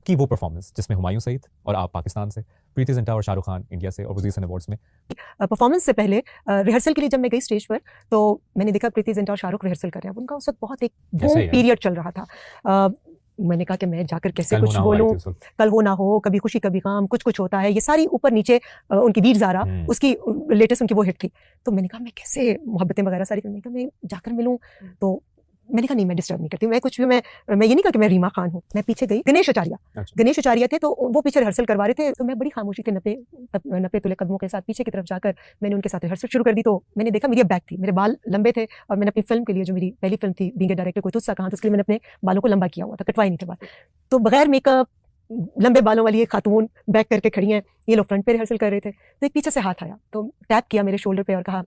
की वो परफॉर्मेंस जिसमें हुमायूं सईद और आप पाकिस्तान से, प्रीति जिंटा और शाहरुख खान इंडिया से और वजीर सन अवार्ड्स में। परफॉर्मेंस से पहले रिहर्सल के लिए जब मैं गई स्टेज पर तो मैंने देखा प्रीति जिंटा और शाहरुख रिहर्सल कर रहे हैं। उनका उस वक्त बहुत एक बूम पीरियड चल रहा था। मैंने कहा कि मैं जाकर कैसे कुछ बोलूं, कल हो ना हो, कभी खुशी कभी गम, कुछ कुछ होता है, ये सारी ऊपर नीचे उनकी वीर ज़ारा उसकी लेटेस्ट उनकी वो हिट थी। तो मैंने कहा मैं कैसे मोहब्बतें वगैरह सारी, मैंने कहा मैं जाकर मिलूं। तो मैंने कहा नहीं, मैं डिस्टर्ब नहीं करती, मैं कुछ भी मैं ये नहीं कहा कि मैं रीमा खान हूँ। मैं पीछे गई, गणेश आचार्य थे, तो वो पीछे रिहर्सल करवा रहे थे। तो मैं बड़ी खामोशी के नपे तुले कदमों के साथ पीछे की तरफ जाकर मैंने उनके साथ रिहर्सल शुरू कर दी। तो मैंने देखा मेरी बैक थी, मेरे बाल लंबे थे और मैंने अपनी फिल्म के लिए, जो मेरी पहली फिल्म थी बीइंग अ डायरेक्टर कोई तुझसा कहां, तो उसके लिए मैंने अपने बालों को लंबा किया हुआ था, कटवाए नहीं थे बाल। तो बगैर मेकअप लंबे बालों वाली एक खातून बैक करके खड़ी हैं, ये लोग फ्रंट पे रिहर्सल कर रहे थे। तो एक पीछे से हाथ आया, तो टैप किया मेरे शोल्डर पे और कहा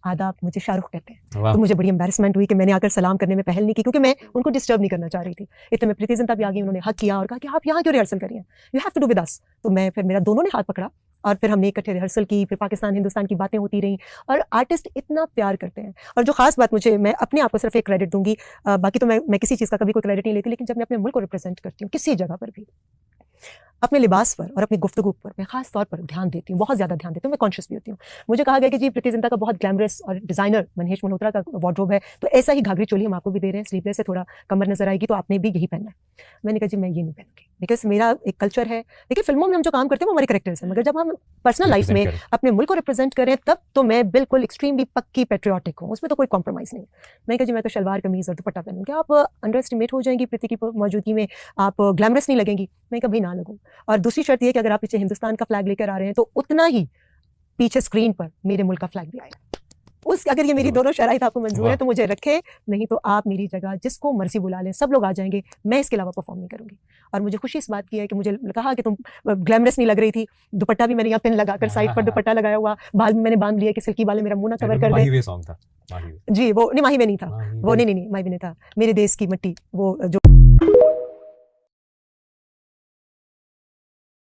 आदाब, मुझे शाहरुख कहते हैं। तो मुझे बड़ी एम्बैरेसमेंट हुई कि मैंने आकर सलाम करने में पहल नहीं की, क्योंकि मैं उनको डिस्टर्ब नहीं करना चाह रही थी। इतने में प्रीति जिंटा भी आ गई, उन्होंने हक किया और कहा कि आप यहाँ क्यों रिहर्सल कर रही हैं, you have to do with us. तो मैं फिर मेरा दोनों ने हाथ पकड़ा और फिर हमने इकट्ठे रिहर्सल की। फिर पाकिस्तान हिंदुस्तान की बातें होती रहीं और आर्टिस्ट इतना प्यार करते हैं। और जो खास बात, मुझे, मैं अपने आप को सिर्फ एक क्रेडिट दूंगी, बाकी तो मैं किसी चीज़ का कभी कोई क्रेडिट नहीं लेती, लेकिन जब मैं अपने मुल्क को रिप्रेजेंट करती हूँ किसी जगह पर भी, अपने लिबास पर और अपनी गुफ्तगू पर मैं खास तौर पर ध्यान देती हूँ, बहुत ज़्यादा ध्यान देती हूँ, मैं कॉन्शियस भी होती हूँ। मुझे कहा गया कि जी प्रीति जिंटा का बहुत ग्लैमरस और डिज़ाइनर महेश मल्होत्रा का वार्डरोब है, तो ऐसा ही घाघरी चोली हम आपको भी दे रहे हैं, स्लीवलेस से थोड़ा कमर नजर आएगी, तो आपने भी यही पहनना है। मैंने कहा जी मैं ये नहीं पहनूंगी, बिकॉज मेरा एक कल्चर है। देखिए फिल्मों में हम जो काम करते हैं वो हमारे कैरेक्टर्स हैं, मगर जब हम पर्सनल लाइफ में अपने मुल्क को रिप्रेजेंट करें तब तो मैं बिल्कुल एक्सट्रीमली पक्की पेट्रियाटिक हूँ, उसमें तो कोई कॉम्प्रोमाइज़ नहीं है। मैंने कहा जी मैं तो शलवार कमीज़ और दुपट्टा पहनूंगी। आप अंडर एस्टिमेट हो जाएंगी प्रीति की मौजूदगी में, आप ग्लैमरस नहीं लगेंगी। मैं कभी ना लगूँ। और दूसरी शर्त ये कि अगर आप पीछे हिंदुस्तान का फ्लैग लेकर आ रहे हैं तो उतना ही पीछे स्क्रीन पर मेरे मुल्क का फ्लैग भी आएगा। अगर ये मेरी दोनों शराइत आपको मंजूर है तो मुझे रखे, नहीं तो आप मेरी जगह जिसको मर्जी बुला लें, सब लोग आ जाएंगे, मैं इसके अलावा परफॉर्म नहीं करूंगी। और मुझे खुशी इस बात की है कि मुझे कहा कि तुम ग्लैमरस नहीं लग रही थी। दुपट्टा भी मैंने यहाँ पिन लगाकर साइड पर दुपट्टा लगाया हुआ, बाल भी मैंने बांध लिए कि सिल्की बाल मेरा मुंह ना कवर कर दे। जी वो नहीं, माही में नहीं था वो, नहीं माही में नहीं था, मेरे देश की मिट्टी वो जो